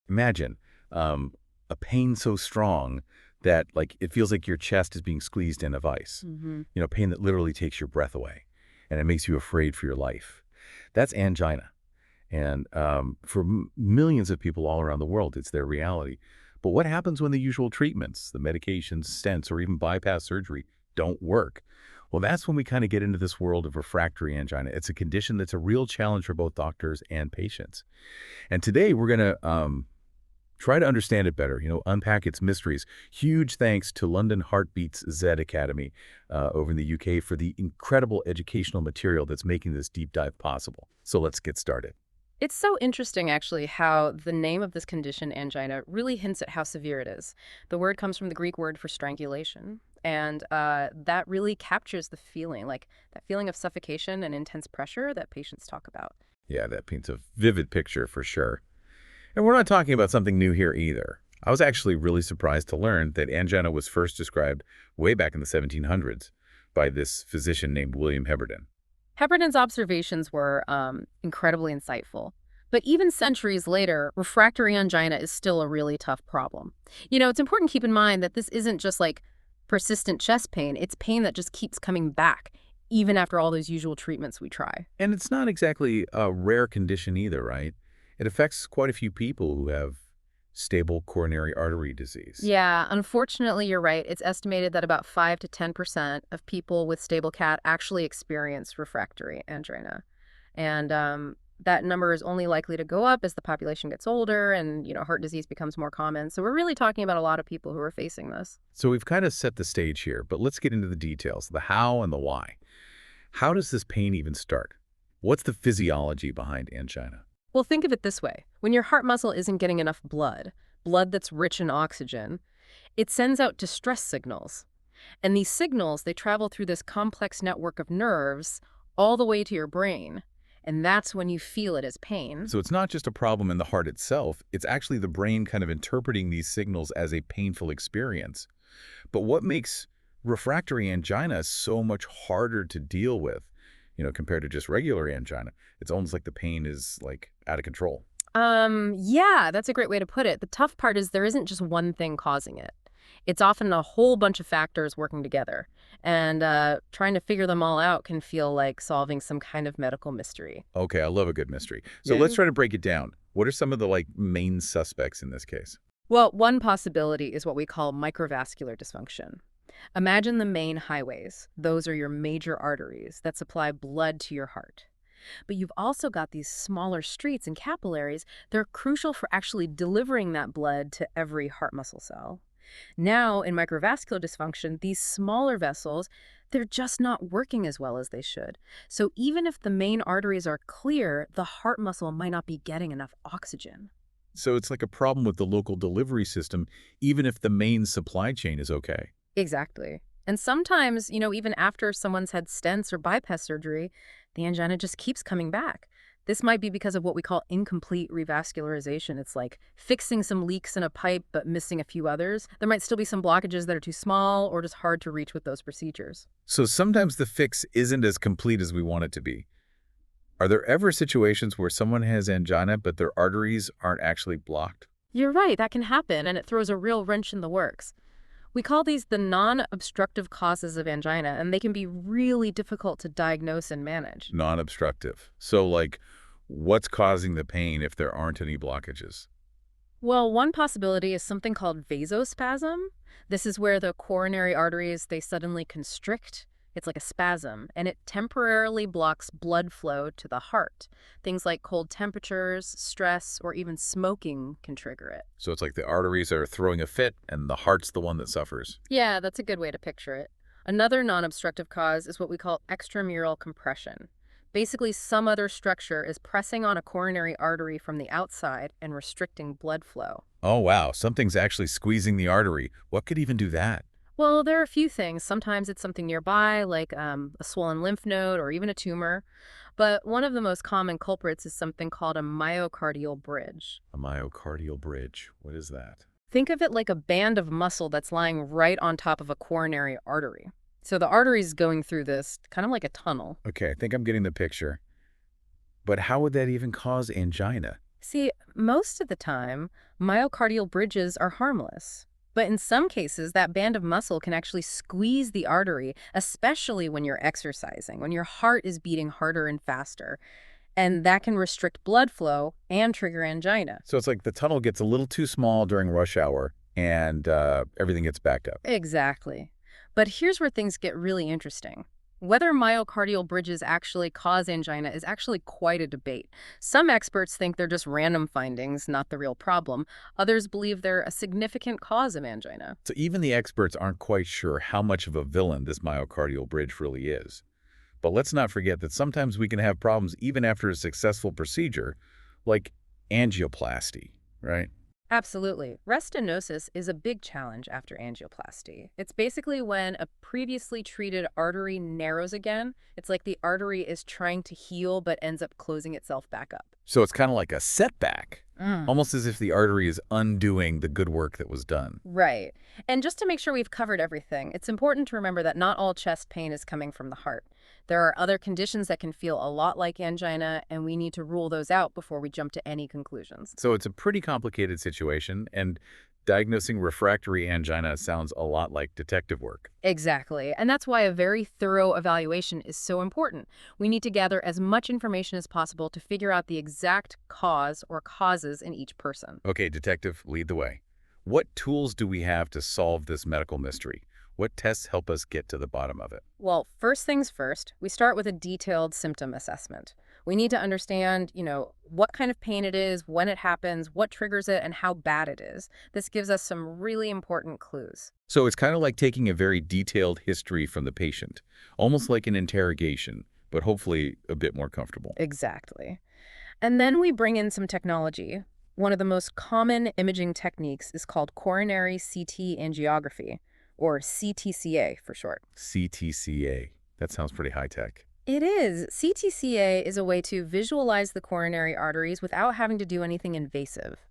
Imagine a pain so strong that like it feels like your chest is being squeezed in a vice. Hmm. Pain that literally takes your breath away, and it makes you afraid for your life. That's angina. And for millions of people all around the world, it's their reality. But what happens when the usual treatments, the medications, stents, or even bypass surgery don't work? Well, that's when we kind of get into this world of refractory angina. It's a condition that's a real challenge for both doctors and patients. And today we're going to try to understand it better, unpack its mysteries. Huge thanks to London HeartbeatsZ Academy over in the UK for the incredible educational material that's making this deep dive possible. So let's get started. It's so interesting, actually, how the name of this condition, angina, really hints at how severe it is. The word comes from the Greek word for strangulation, and that really captures the feeling, like that feeling of suffocation and intense pressure that patients talk about. Yeah, that paints a vivid picture for sure. And we're not talking about something new here either. I was actually really surprised to learn that angina was first described way back in the 1700s by this physician named William Heberden. Heberden's observations were incredibly insightful. But even centuries later, refractory angina is still a really tough problem. It's important to keep in mind that this isn't just like persistent chest pain, it's pain that just keeps coming back, even after all those usual treatments we try. And it's not exactly a rare condition either, right? It affects quite a few people who have stable coronary artery disease. Yeah, unfortunately, you're right. It's estimated that about 5 to 10% of people with stable CAT actually experience refractory angina. And that number is only likely to go up as the population gets older and, heart disease becomes more common. So we're really talking about a lot of people who are facing this. So we've kind of set the stage here, but let's get into the details, the how and the why. How does this pain even start? What's the physiology behind angina? Well, think of it this way. When your heart muscle isn't getting enough blood that's rich in oxygen, it sends out distress signals. And these signals, they travel through this complex network of nerves all the way to your brain. And that's when you feel it as pain. So it's not just a problem in the heart itself, it's actually the brain kind of interpreting these signals as a painful experience. But what makes refractory angina so much harder to deal with, compared to just regular angina? It's almost like the pain is like out of control. Yeah, that's a great way to put it. The tough part is there isn't just one thing causing it. It's often a whole bunch of factors working together. And trying to figure them all out can feel like solving some kind of medical mystery. Okay, I love a good mystery. So Yeah. let's try to break it down. What are some of the main suspects in this case? Well, one possibility is what we call microvascular dysfunction. Imagine the main highways. Those are your major arteries that supply blood to your heart. But you've also got these smaller streets and capillaries. They're crucial for actually delivering that blood to every heart muscle cell. Now, in microvascular dysfunction, these smaller vessels, they're just not working as well as they should. So even if the main arteries are clear, the heart muscle might not be getting enough oxygen. So it's like a problem with the local delivery system, even if the main supply chain is okay. Exactly. And sometimes, even after someone's had stents or bypass surgery, the angina just keeps coming back. This might be because of what we call incomplete revascularization. It's like fixing some leaks in a pipe but missing a few others. There might still be some blockages that are too small or just hard to reach with those procedures. So sometimes the fix isn't as complete as we want it to be. Are there ever situations where someone has angina but their arteries aren't actually blocked? You're right, that can happen, and it throws a real wrench in the works. We call these the non-obstructive causes of angina, and they can be really difficult to diagnose and manage. Non-obstructive. So what's causing the pain if there aren't any blockages? Well, one possibility is something called vasospasm. This is where the coronary arteries, they suddenly constrict. It's like a spasm, and it temporarily blocks blood flow to the heart. Things like cold temperatures, stress, or even smoking can trigger it. So it's like the arteries are throwing a fit and the heart's the one that suffers. Yeah, that's a good way to picture it. Another non-obstructive cause is what we call extramural compression. Basically, some other structure is pressing on a coronary artery from the outside and restricting blood flow. Oh, wow. Something's actually squeezing the artery. What could even do that? Well, there are a few things. Sometimes it's something nearby, like a swollen lymph node or even a tumor. But one of the most common culprits is something called a myocardial bridge. A myocardial bridge. What is that? Think of it like a band of muscle that's lying right on top of a coronary artery. So the artery is going through this, kind of like a tunnel. Okay, I think I'm getting the picture. But how would that even cause angina? See, most of the time, myocardial bridges are harmless. But in some cases, that band of muscle can actually squeeze the artery, especially when you're exercising, when your heart is beating harder and faster. And that can restrict blood flow and trigger angina. So it's like the tunnel gets a little too small during rush hour and everything gets backed up. Exactly. But here's where things get really interesting. Whether myocardial bridges actually cause angina is actually quite a debate. Some experts think they're just random findings, not the real problem. Others believe they're a significant cause of angina. So even the experts aren't quite sure how much of a villain this myocardial bridge really is. But let's not forget that sometimes we can have problems even after a successful procedure, like angioplasty, right? Absolutely. Restenosis is a big challenge after angioplasty. It's basically when a previously treated artery narrows again. It's like the artery is trying to heal but ends up closing itself back up. So it's kind of like a setback, Mm. almost as if the artery is undoing the good work that was done. Right. And just to make sure we've covered everything, it's important to remember that not all chest pain is coming from the heart. There are other conditions that can feel a lot like angina, and we need to rule those out before we jump to any conclusions. So it's a pretty complicated situation, and diagnosing refractory angina sounds a lot like detective work. Exactly. And that's why a very thorough evaluation is so important. We need to gather as much information as possible to figure out the exact cause or causes in each person. Okay, detective, lead the way. What tools do we have to solve this medical mystery? What tests help us get to the bottom of it? Well, first things first, we start with a detailed symptom assessment. We need to understand, what kind of pain it is, when it happens, what triggers it, and how bad it is. This gives us some really important clues. So it's kind of like taking a very detailed history from the patient, almost like an interrogation, but hopefully a bit more comfortable. Exactly. And then we bring in some technology. One of the most common imaging techniques is called coronary CT angiography, or CTCA for short. CTCA. That sounds pretty high-tech. It is. CTCA is a way to visualize the coronary arteries without having to do anything invasive.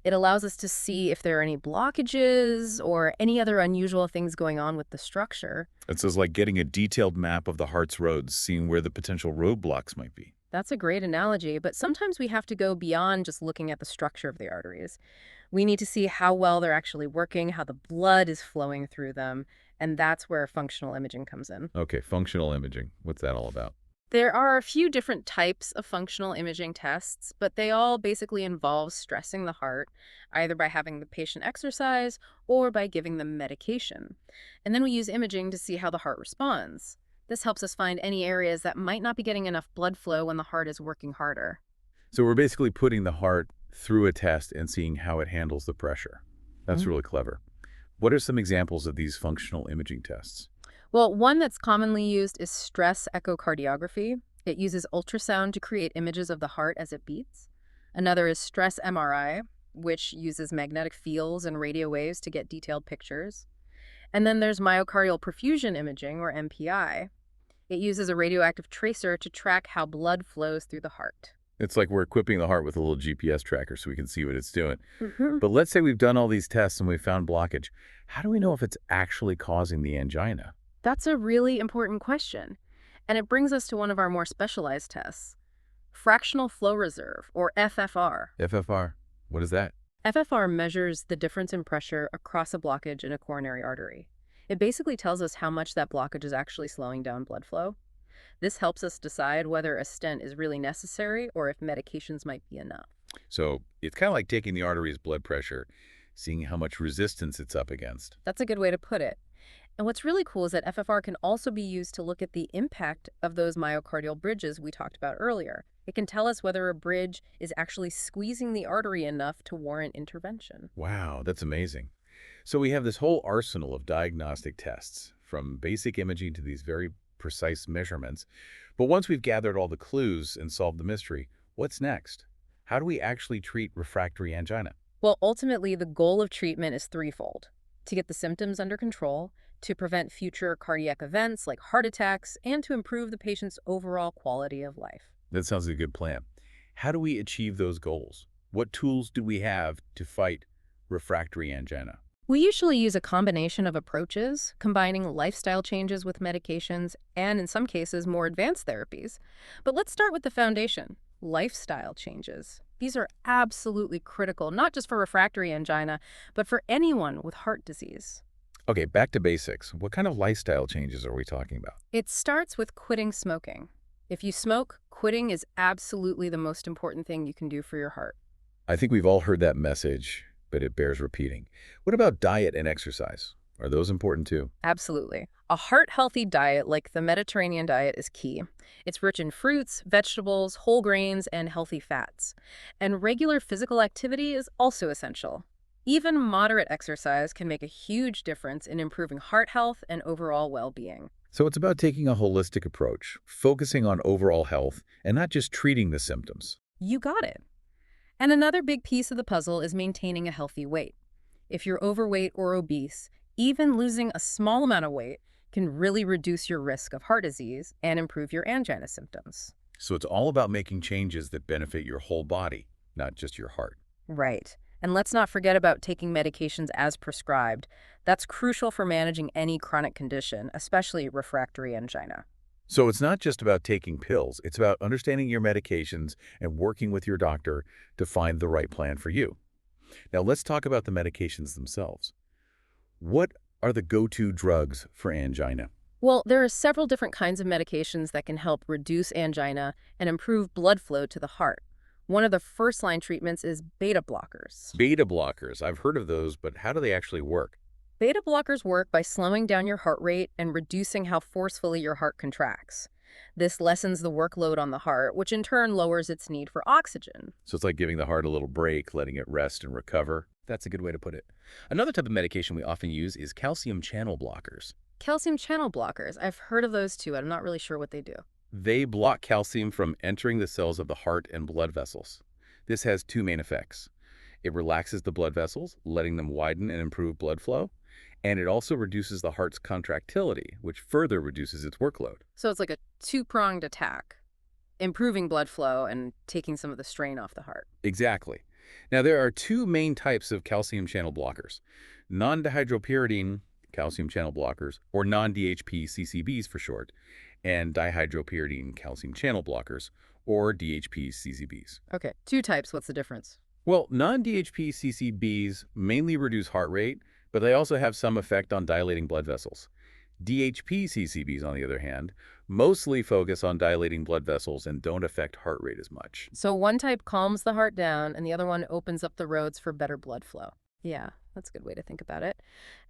It allows us to see if there are any blockages or any other unusual things going on with the structure. It's like getting a detailed map of the heart's roads, seeing where the potential roadblocks might be. That's a great analogy, but sometimes we have to go beyond just looking at the structure of the arteries. We need to see how well they're actually working, how the blood is flowing through them, and that's where functional imaging comes in. Okay, functional imaging. What's that all about? There are a few different types of functional imaging tests, but they all basically involve stressing the heart, either by having the patient exercise or by giving them medication. And then we use imaging to see how the heart responds. This helps us find any areas that might not be getting enough blood flow when the heart is working harder. So we're basically putting the heart through a test and seeing how it handles the pressure. That's Mhm. really clever. What are some examples of these functional imaging tests? Well, one that's commonly used is stress echocardiography. It uses ultrasound to create images of the heart as it beats. Another is stress MRI, which uses magnetic fields and radio waves to get detailed pictures. And then there's myocardial perfusion imaging, or MPI. It uses a radioactive tracer to track how blood flows through the heart. It's like we're equipping the heart with a little GPS tracker so we can see what it's doing. Mhm. But let's say we've done all these tests and we found blockage. How do we know if it's actually causing the angina? That's a really important question. And it brings us to one of our more specialized tests, fractional flow reserve, or FFR. FFR. What is that? FFR measures the difference in pressure across a blockage in a coronary artery. It basically tells us how much that blockage is actually slowing down blood flow. This helps us decide whether a stent is really necessary or if medications might be enough. So it's kind of like taking the artery's blood pressure, seeing how much resistance it's up against. That's a good way to put it. And what's really cool is that FFR can also be used to look at the impact of those myocardial bridges we talked about earlier. It can tell us whether a bridge is actually squeezing the artery enough to warrant intervention. Wow, that's amazing. So we have this whole arsenal of diagnostic tests, from basic imaging to these very precise measurements. But once we've gathered all the clues and solved the mystery, what's next? How do we actually treat refractory angina? Well, ultimately, the goal of treatment is threefold: to get the symptoms under control, to prevent future cardiac events like heart attacks, and to improve the patient's overall quality of life. That sounds like a good plan. How do we achieve those goals? What tools do we have to fight refractory angina? We usually use a combination of approaches, combining lifestyle changes with medications, and in some cases, more advanced therapies. But let's start with the foundation: lifestyle changes. These are absolutely critical, not just for refractory angina, but for anyone with heart disease. Okay, back to basics. What kind of lifestyle changes are we talking about? It starts with quitting smoking. If you smoke, quitting is absolutely the most important thing you can do for your heart. I think we've all heard that message, but it bears repeating. What about diet and exercise? Are those important too? Absolutely. A heart-healthy diet like the Mediterranean diet is key. It's rich in fruits, vegetables, whole grains, and healthy fats. And regular physical activity is also essential. Even moderate exercise can make a huge difference in improving heart health and overall well-being. So it's about taking a holistic approach, focusing on overall health and not just treating the symptoms. You got it. And another big piece of the puzzle is maintaining a healthy weight. If you're overweight or obese, even losing a small amount of weight can really reduce your risk of heart disease and improve your angina symptoms. So it's all about making changes that benefit your whole body, not just your heart. Right. And let's not forget about taking medications as prescribed. That's crucial for managing any chronic condition, especially refractory angina. So it's not just about taking pills, it's about understanding your medications and working with your doctor to find the right plan for you. Now let's talk about the medications themselves. What are the go-to drugs for angina? Well, there are several different kinds of medications that can help reduce angina and improve blood flow to the heart. One of the first-line treatments is beta blockers. Beta blockers, I've heard of those, but how do they actually work? Beta blockers work by slowing down your heart rate and reducing how forcefully your heart contracts. This lessens the workload on the heart, which in turn lowers its need for oxygen. So it's like giving the heart a little break, letting it rest and recover. That's a good way to put it. Another type of medication we often use is calcium channel blockers. Calcium channel blockers, I've heard of those too. I'm not really sure what they do. They block calcium from entering the cells of the heart and blood vessels. This has two main effects. It relaxes the blood vessels, letting them widen and improve blood flow, and it also reduces the heart's contractility, which further reduces its workload. So it's like a two-pronged attack, improving blood flow and taking some of the strain off the heart. Exactly. Now, there are two main types of calcium channel blockers: non-dihydropyridine calcium channel blockers, or non-DHP CCBs for short, and dihydropyridine calcium channel blockers, or DHP CCBs. Okay, two types. What's the difference? Well, non-DHP CCBs mainly reduce heart rate, but they also have some effect on dilating blood vessels. DHP CCBs, on the other hand, mostly focus on dilating blood vessels and don't affect heart rate as much. So one type calms the heart down and the other one opens up the roads for better blood flow. Yeah, that's a good way to think about it.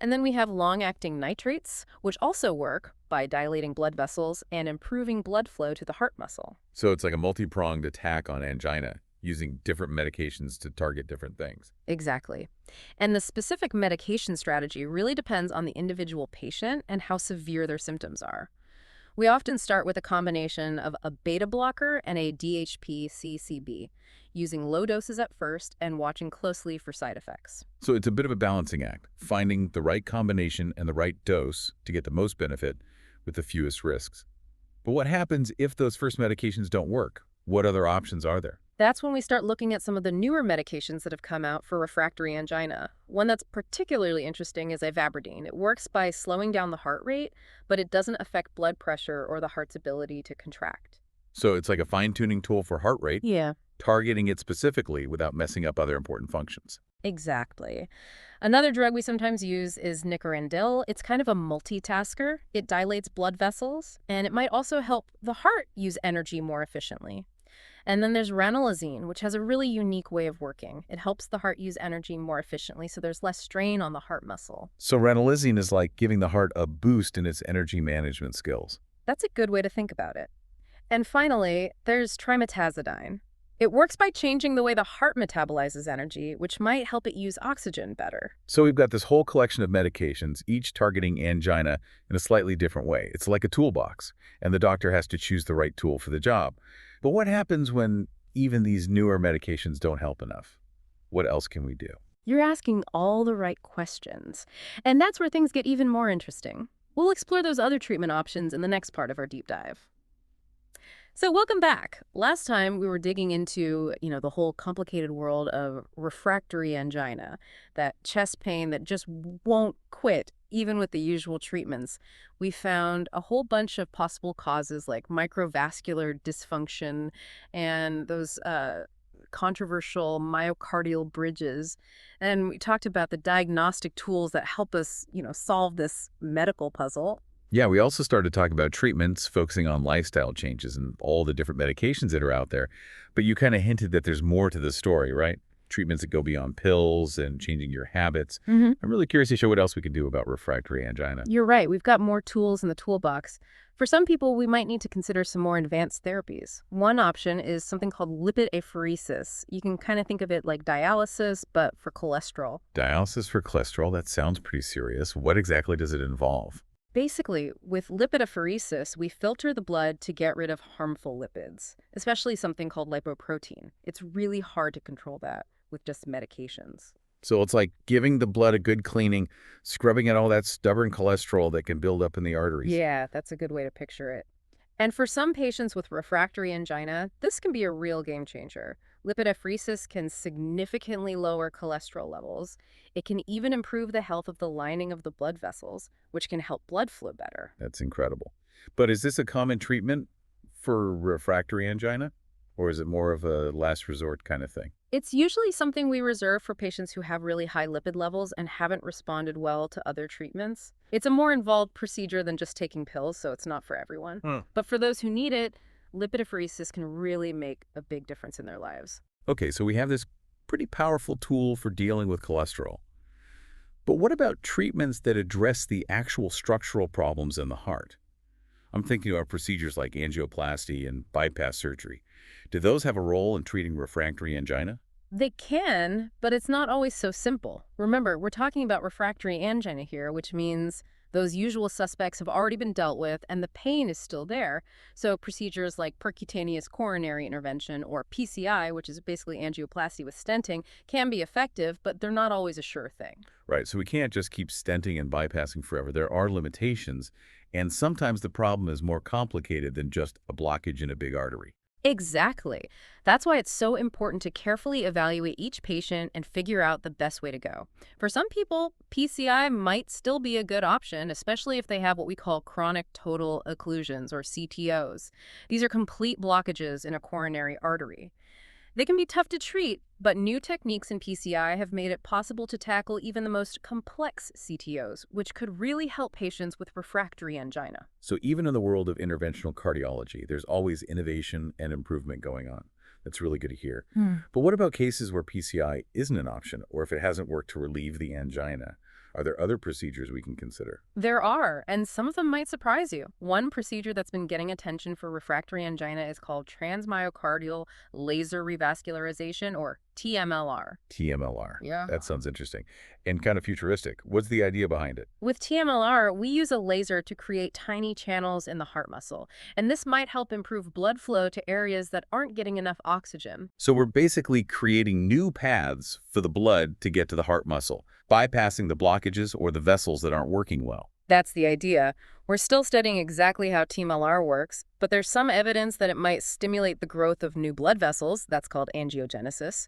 And then we have long-acting nitrates, which also work by dilating blood vessels and improving blood flow to the heart muscle. So it's like a multi-pronged attack on angina, using different medications to target different things. Exactly. And the specific medication strategy really depends on the individual patient and how severe their symptoms are. We often start with a combination of a beta blocker and a DHP CCB, using low doses at first and watching closely for side effects. So it's a bit of a balancing act, finding the right combination and the right dose to get the most benefit with the fewest risks. But what happens if those first medications don't work? What other options are there? That's when we start looking at some of the newer medications that have come out for refractory angina. One that's particularly interesting is ivabradine. It works by slowing down the heart rate, but it doesn't affect blood pressure or the heart's ability to contract. So it's like a fine-tuning tool for heart rate, Yeah, targeting it specifically without messing up other important functions. exactly. Another drug we sometimes use is nicorandil. It's kind of a multitasker. It dilates blood vessels, and it might also help the heart use energy more efficiently. And then there's ranolazine, which has a really unique way of working. It helps the heart use energy more efficiently, so there's less strain on the heart muscle. So ranolazine is like giving the heart a boost in its energy management skills. That's a good way to think about it. And finally, there's trimetazidine. It works by changing the way the heart metabolizes energy, which might help it use oxygen better. So we've got this whole collection of medications, each targeting angina in a slightly different way. It's like a toolbox, and the doctor has to choose the right tool for the job. But what happens when even these newer medications don't help enough? What else can we do? You're asking all the right questions. And that's where things get even more interesting. We'll explore those other treatment options in the next part of our deep dive. So welcome back. Last time we were digging into, the whole complicated world of refractory angina, that chest pain that just won't quit even with the usual treatments. We found a whole bunch of possible causes like microvascular dysfunction and those controversial myocardial bridges. And we talked about the diagnostic tools that help us, solve this medical puzzle. Yeah, we also started talking about treatments, focusing on lifestyle changes and all the different medications that are out there. But you kind of hinted that there's more to the story, right? Treatments that go beyond pills and changing your habits. I'm really curious to show what else we can do about refractory angina. You're right. We've got more tools in the toolbox. For some people, we might need to consider some more advanced therapies. One option is something called lipid apheresis. You can kind of think of it like dialysis, but for cholesterol. Dialysis for cholesterol, that sounds pretty serious. What exactly does it involve? Basically, with lipid apheresis, we filter the blood to get rid of harmful lipids, especially something called lipoprotein. It's really hard to control that with just medications. So it's like giving the blood a good cleaning, scrubbing out all that stubborn cholesterol that can build up in the arteries. Yeah, that's a good way to picture it. And for some patients with refractory angina, this can be a real game changer. Lipid apheresis can significantly lower cholesterol levels. It can even improve the health of the lining of the blood vessels, which can help blood flow better. That's incredible. But is this a common treatment for refractory angina? Or is it more of a last resort kind of thing? It's usually something we reserve for patients who have really high lipid levels and haven't responded well to other treatments. It's a more involved procedure than just taking pills, so it's not for everyone. But for those who need it, lipid apheresis can really make a big difference in their lives. Okay, so we have this pretty powerful tool for dealing with cholesterol. But what about treatments that address the actual structural problems in the heart? I'm thinking about procedures like angioplasty and bypass surgery. Do those have a role in treating refractory angina? They can, but it's not always so simple. Remember, we're talking about refractory angina here, which means those usual suspects have already been dealt with and the pain is still there. So procedures like percutaneous coronary intervention, or PCI, which is basically angioplasty with stenting, can be effective, but they're not always a sure thing. Right, so we can't just keep stenting and bypassing forever. There are limitations, and sometimes the problem is more complicated than just a blockage in a big artery. Exactly. That's why it's so important to carefully evaluate each patient and figure out the best way to go. For some people, PCI might still be a good option, especially if they have what we call chronic total occlusions, or CTOs. These are complete blockages in a coronary artery. They can be tough to treat, but new techniques in PCI have made it possible to tackle even the most complex CTOs, which could really help patients with refractory angina. So even in the world of interventional cardiology, there's always innovation and improvement going on. That's really good to hear. But what about cases where PCI isn't an option, or if it hasn't worked to relieve the angina? Are there other procedures we can consider? There are, and some of them might surprise you. One procedure that's been getting attention for refractory angina is called transmyocardial laser revascularization, or TMLR. TMLR. Yeah. That sounds interesting and kind of futuristic. What's the idea behind it? With TMLR, we use a laser to create tiny channels in the heart muscle, and this might help improve blood flow to areas that aren't getting enough oxygen. So we're basically creating new paths for the blood to get to the heart muscle, bypassing the blockages or the vessels that aren't working well. That's the idea. We're still studying exactly how TMLR works, but there's some evidence that it might stimulate the growth of new blood vessels. That's called angiogenesis.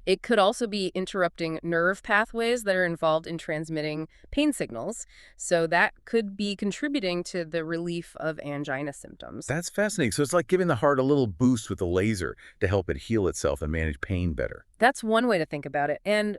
It could also be interrupting nerve pathways that are involved in transmitting pain signals, so that could be contributing to the relief of angina symptoms. That's fascinating. So it's like giving the heart a little boost with a laser to help it heal itself and manage pain better. That's one way to think about it. And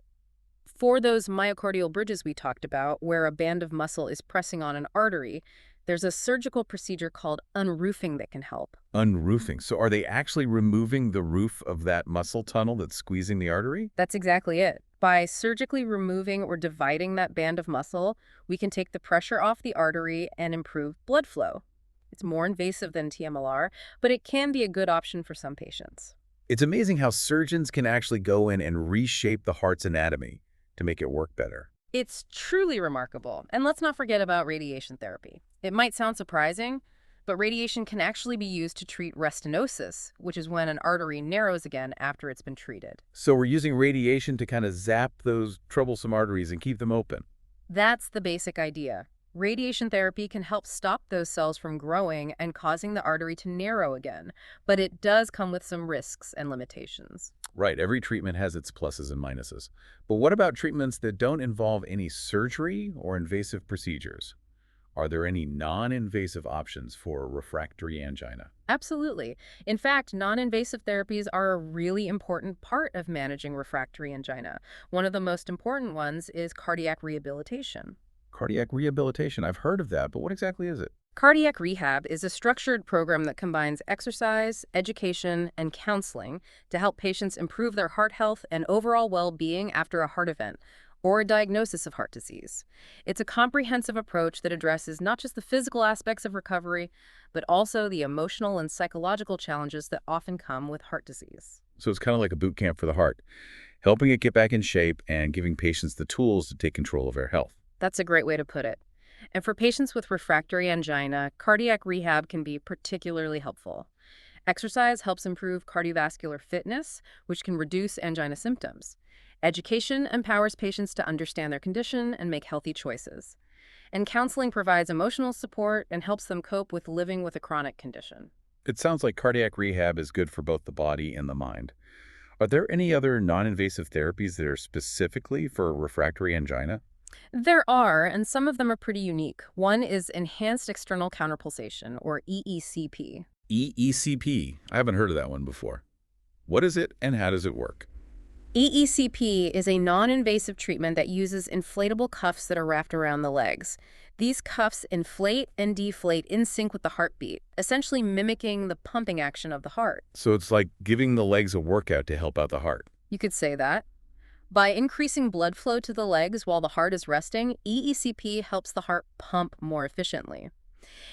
for those myocardial bridges we talked about, where a band of muscle is pressing on an artery, there's a surgical procedure called unroofing that can help. Unroofing. So are they actually removing the roof of that muscle tunnel that's squeezing the artery? That's exactly it. By surgically removing or dividing that band of muscle, we can take the pressure off the artery and improve blood flow. It's more invasive than TMLR, but it can be a good option for some patients. It's amazing how surgeons can actually go in and reshape the heart's anatomy to make it work better. It's truly remarkable. And let's not forget about radiation therapy. It might sound surprising, but radiation can actually be used to treat restenosis, which is when an artery narrows again after it's been treated. So we're using radiation to kind of zap those troublesome arteries and keep them open. That's the basic idea. Radiation therapy can help stop those cells from growing and causing the artery to narrow again, but it does come with some risks and limitations. Right, every treatment has its pluses and minuses. But what about treatments that don't involve any surgery or invasive procedures? Are there any non-invasive options for refractory angina? Absolutely. In fact, non-invasive therapies are a really important part of managing refractory angina. One of the most important ones is cardiac rehabilitation. Cardiac rehabilitation, I've heard of that, but what exactly is it? Cardiac rehab is a structured program that combines exercise, education, and counseling to help patients improve their heart health and overall well-being after a heart event or a diagnosis of heart disease. It's a comprehensive approach that addresses not just the physical aspects of recovery, but also the emotional and psychological challenges that often come with heart disease. So it's kind of like a boot camp for the heart, helping it get back in shape and giving patients the tools to take control of their health. That's a great way to put it. And for patients with refractory angina, cardiac rehab can be particularly helpful. Exercise helps improve cardiovascular fitness, which can reduce angina symptoms. Education empowers patients to understand their condition and make healthy choices. And counseling provides emotional support and helps them cope with living with a chronic condition. It sounds like cardiac rehab is good for both the body and the mind. Are there any other non-invasive therapies that are specifically for refractory angina? There are, and some of them are pretty unique. One is enhanced external counterpulsation, or EECP. EECP. I haven't heard of that one before. What is it and how does it work? EECP is a non-invasive treatment that uses inflatable cuffs that are wrapped around the legs. These cuffs inflate and deflate in sync with the heartbeat, essentially mimicking the pumping action of the heart. So it's like giving the legs a workout to help out the heart. You could say that. By increasing blood flow to the legs while the heart is resting, EECP helps the heart pump more efficiently.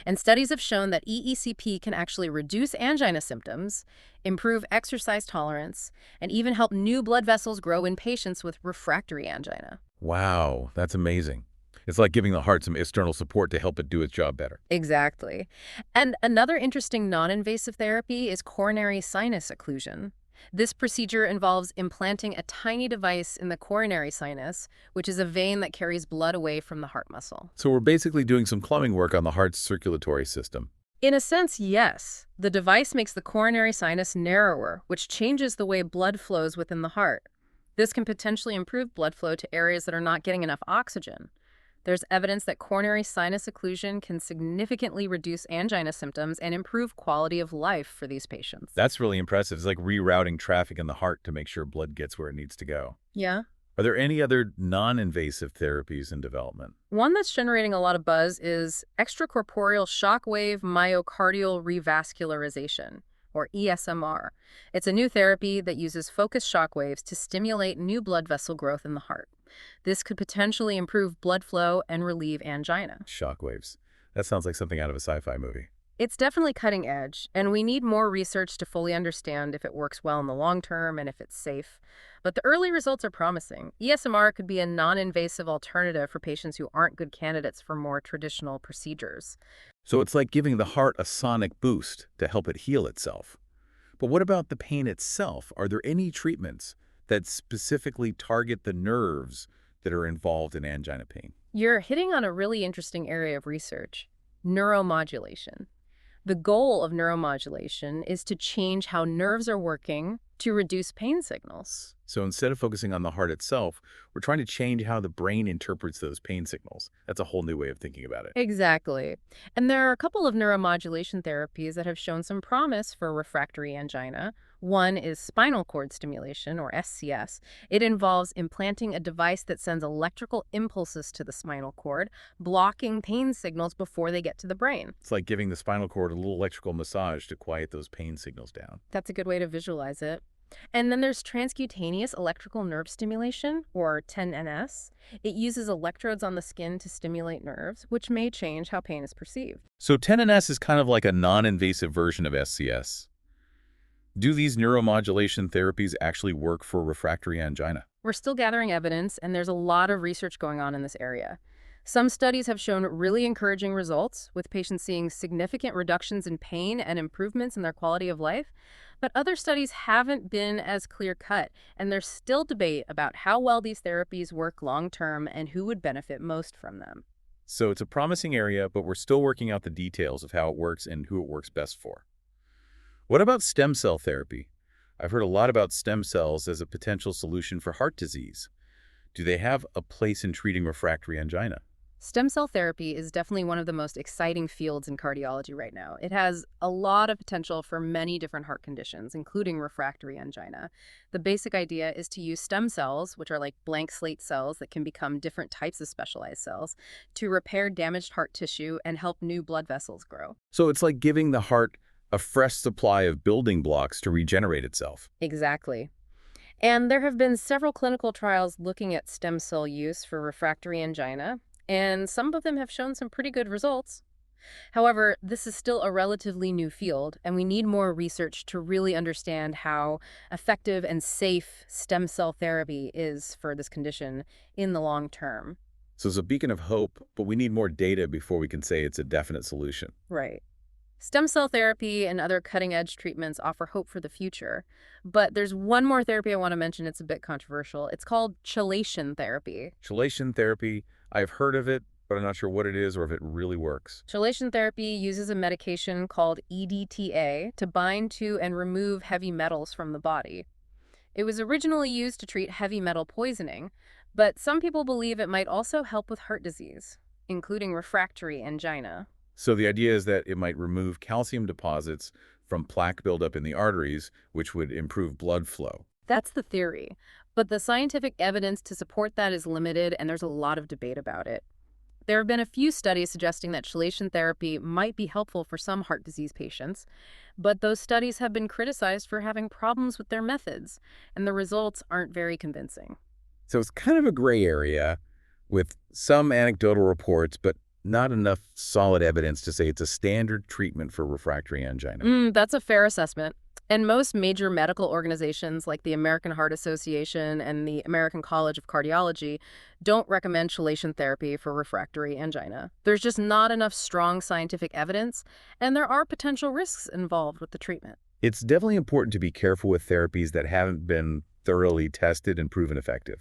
And studies have shown that EECP can actually reduce angina symptoms, improve exercise tolerance, and even help new blood vessels grow in patients with refractory angina. Wow, that's amazing. It's like giving the heart some external support to help it do its job better. Exactly. And another interesting non-invasive therapy is coronary sinus occlusion. This procedure involves implanting a tiny device in the coronary sinus, which is a vein that carries blood away from the heart muscle. So we're basically doing some plumbing work on the heart's circulatory system. In a sense, yes. The device makes the coronary sinus narrower, which changes the way blood flows within the heart. This can potentially improve blood flow to areas that are not getting enough oxygen. There's evidence that coronary sinus occlusion can significantly reduce angina symptoms and improve quality of life for these patients. That's really impressive. It's like rerouting traffic in the heart to make sure blood gets where it needs to go. Yeah. Are there any other non-invasive therapies in development? One that's generating a lot of buzz is extracorporeal shockwave myocardial revascularization, or ESMR. It's a new therapy that uses focused shockwaves to stimulate new blood vessel growth in the heart. This could potentially improve blood flow and relieve angina. Shockwaves. That sounds like something out of a sci-fi movie. It's definitely cutting edge, and we need more research to fully understand if it works well in the long term and if it's safe. But the early results are promising. ESMR could be a non-invasive alternative for patients who aren't good candidates for more traditional procedures. So it's like giving the heart a sonic boost to help it heal itself. But what about the pain itself? Are there any treatments that specifically target the nerves that are involved in angina pain? You're hitting on a really interesting area of research: neuromodulation. The goal of neuromodulation is to change how nerves are working to reduce pain signals. So instead of focusing on the heart itself, we're trying to change how the brain interprets those pain signals. That's a whole new way of thinking about it. Exactly. And there are a couple of neuromodulation therapies that have shown some promise for refractory angina. One is spinal cord stimulation, or SCS. It involves implanting a device that sends electrical impulses to the spinal cord, blocking pain signals before they get to the brain. It's like giving the spinal cord a little electrical massage to quiet those pain signals down. That's a good way to visualize it. And then there's transcutaneous electrical nerve stimulation, or 10NS. It uses electrodes on the skin to stimulate nerves, which may change how pain is perceived. So 10NS is kind of like a non-invasive version of SCS. Do these neuromodulation therapies actually work for refractory angina? We're still gathering evidence, and there's a lot of research going on in this area. Some studies have shown really encouraging results, with patients seeing significant reductions in pain and improvements in their quality of life. But other studies haven't been as clear-cut, and there's still debate about how well these therapies work long-term and who would benefit most from them. So it's a promising area, but we're still working out the details of how it works and who it works best for. What about stem cell therapy? I've heard a lot about stem cells as a potential solution for heart disease. Do they have a place in treating refractory angina? Stem cell therapy is definitely one of the most exciting fields in cardiology right now. It has a lot of potential for many different heart conditions, including refractory angina. The basic idea is to use stem cells, which are like blank slate cells that can become different types of specialized cells, to repair damaged heart tissue and help new blood vessels grow. So it's like giving the heart a fresh supply of building blocks to regenerate itself. Exactly. And there have been several clinical trials looking at stem cell use for refractory angina, and some of them have shown some pretty good results. However, this is still a relatively new field, and we need more research to really understand how effective and safe stem cell therapy is for this condition in the long term. So it's a beacon of hope, but we need more data before we can say it's a definite solution. Right. Stem cell therapy and other cutting-edge treatments offer hope for the future. But there's one more therapy I want to mention. It's a bit controversial. It's called chelation therapy. Chelation therapy, I've heard of it, but I'm not sure what it is or if it really works. Chelation therapy uses a medication called EDTA to bind to and remove heavy metals from the body. It was originally used to treat heavy metal poisoning, but some people believe it might also help with heart disease, including refractory angina. So the idea is that it might remove calcium deposits from plaque buildup in the arteries, which would improve blood flow. That's the theory, but the scientific evidence to support that is limited, and there's a lot of debate about it. There have been a few studies suggesting that chelation therapy might be helpful for some heart disease patients, but those studies have been criticized for having problems with their methods, and the results aren't very convincing. So it's kind of a gray area with some anecdotal reports, but not enough solid evidence to say it's a standard treatment for refractory angina. That's a fair assessment. And most major medical organizations like the American Heart Association and the American College of Cardiology don't recommend chelation therapy for refractory angina. There's just not enough strong scientific evidence, and there are potential risks involved with the treatment. It's definitely important to be careful with therapies that haven't been thoroughly tested and proven effective.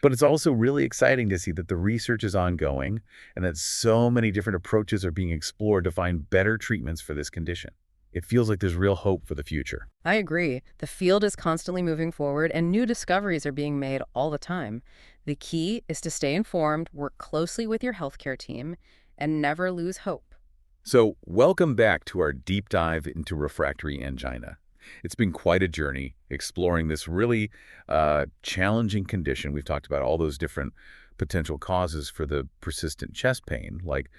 But it's also really exciting to see that the research is ongoing and that so many different approaches are being explored to find better treatments for this condition. It feels like there's real hope for the future. I agree. The field is constantly moving forward, and new discoveries are being made all the time. The key is to stay informed, work closely with your healthcare team, and never lose hope. So welcome back to our deep dive into refractory angina. It's been quite a journey exploring this really challenging condition. We've talked about all those different potential causes for the persistent chest pain, like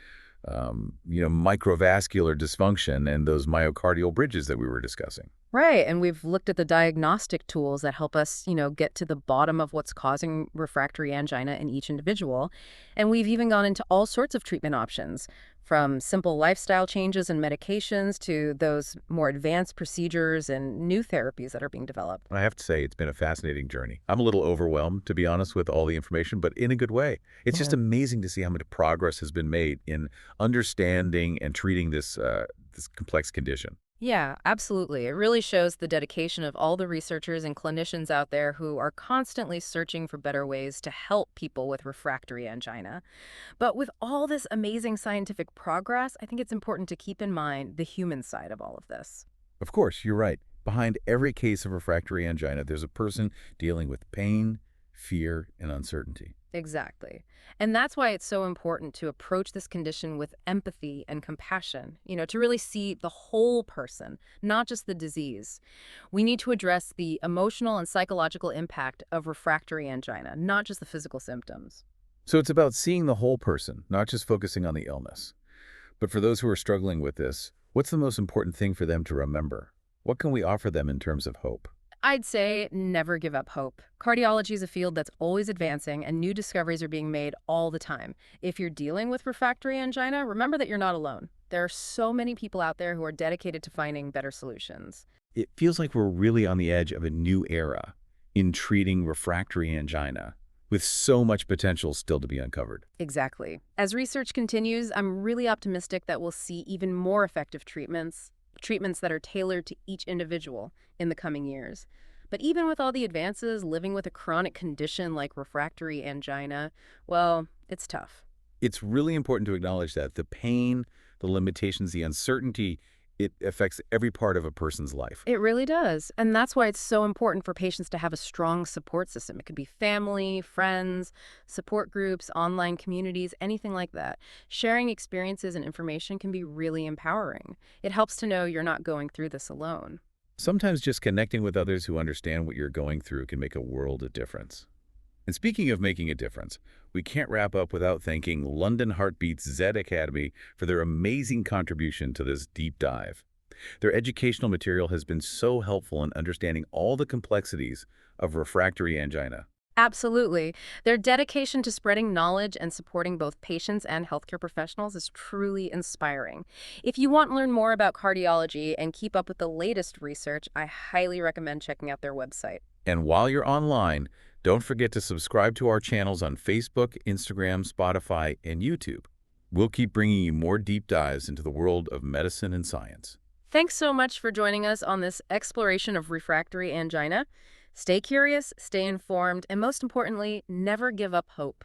microvascular dysfunction and those myocardial bridges that we were discussing. Right, and we've looked at the diagnostic tools that help us, get to the bottom of what's causing refractory angina in each individual. And we've even gone into all sorts of treatment options, from simple lifestyle changes and medications to those more advanced procedures and new therapies that are being developed. I have to say, it's been a fascinating journey. I'm a little overwhelmed, to be honest, with all the information, but in a good way. It's just amazing to see how much progress has been made in understanding and treating this complex condition. Yeah, absolutely. It really shows the dedication of all the researchers and clinicians out there who are constantly searching for better ways to help people with refractory angina. But with all this amazing scientific progress, I think it's important to keep in mind the human side of all of this. Of course, you're right. Behind every case of refractory angina, there's a person dealing with pain, fear, and uncertainty. Exactly. And that's why it's so important to approach this condition with empathy and compassion, to really see the whole person, not just the disease. We need to address the emotional and psychological impact of refractory angina, not just the physical symptoms. So it's about seeing the whole person, not just focusing on the illness. But for those who are struggling with this, what's the most important thing for them to remember? What can we offer them in terms of hope? I'd say never give up hope. Cardiology is a field that's always advancing, and new discoveries are being made all the time. If you're dealing with refractory angina, remember that you're not alone. There are so many people out there who are dedicated to finding better solutions. It feels like we're really on the edge of a new era in treating refractory angina, with so much potential still to be uncovered. Exactly. As research continues, I'm really optimistic that we'll see even more effective treatments that are tailored to each individual in the coming years. But even with all the advances, living with a chronic condition like refractory angina, well, it's tough. It's really important to acknowledge that the pain, the limitations, the uncertainty It affects every part of a person's life. It really does. And that's why it's so important for patients to have a strong support system. It could be family, friends, support groups, online communities, anything like that. Sharing experiences and information can be really empowering. It helps to know you're not going through this alone. Sometimes just connecting with others who understand what you're going through can make a world of difference. And speaking of making a difference, we can't wrap up without thanking London HeartbeatsZ Academy for their amazing contribution to this deep dive. Their educational material has been so helpful in understanding all the complexities of refractory angina. Absolutely. Their dedication to spreading knowledge and supporting both patients and healthcare professionals is truly inspiring. If you want to learn more about cardiology and keep up with the latest research, I highly recommend checking out their website. And while you're online, don't forget to subscribe to our channels on Facebook, Instagram, Spotify, and YouTube. We'll keep bringing you more deep dives into the world of medicine and science. Thanks so much for joining us on this exploration of refractory angina. Stay curious, stay informed, and most importantly, never give up hope.